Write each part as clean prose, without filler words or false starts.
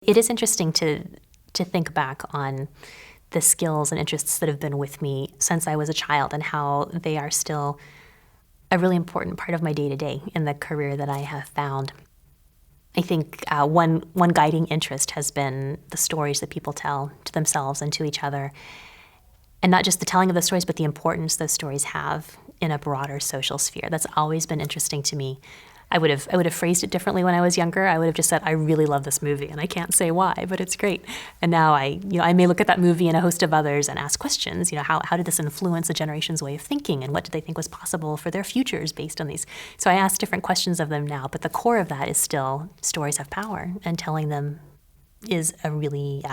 It is interesting to think back on the skills and interests that have been with me since I was a child and how they are still a really important part of my day-to-day in the career that I have found. I think one guiding interest has been the stories that people tell to themselves and to each other, and not just the telling of the stories, but the importance those stories have in a broader social sphere. That's always been interesting to me. I would have phrased it differently when I was younger. I would have just said, I really love this movie, and I can't say why, but it's great. And now I may look at that movie and a host of others and ask questions. How did this influence a generation's way of thinking, and what did they think was possible for their futures based on these? So I ask different questions of them now, but the core of that is still stories have power, and telling them is a really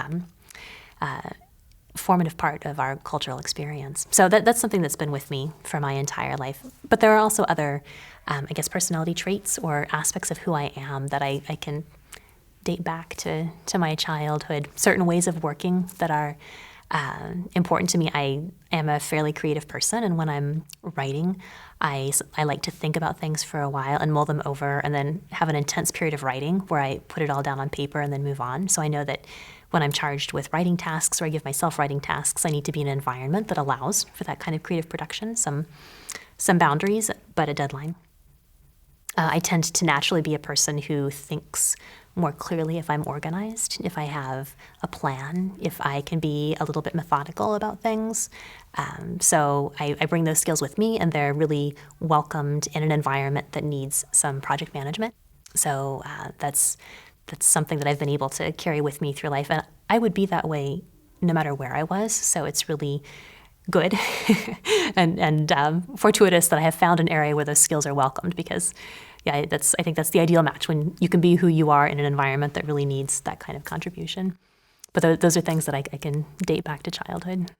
formative part of our cultural experience. So that's something that's been with me for my entire life. But there are also other, personality traits or aspects of who I am that I can date back to my childhood. Certain ways of working that are important to me. I am a fairly creative person, and when I'm writing, I like to think about things for a while and mull them over, and then have an intense period of writing where I put it all down on paper and then move on. So I know that when I'm charged with writing tasks, or I give myself writing tasks, I need to be in an environment that allows for that kind of creative production, some boundaries, but a deadline. I tend to naturally be a person who thinks more clearly if I'm organized, if I have a plan, if I can be a little bit methodical about things. So I bring those skills with me, and they're really welcomed in an environment that needs some project management. So that's something that I've been able to carry with me through life. And I would be that way no matter where I was. So it's really good and fortuitous that I have found an area where those skills are welcomed, because I think that's the ideal match, when you can be who you are in an environment that really needs that kind of contribution. But those are things that I can date back to childhood.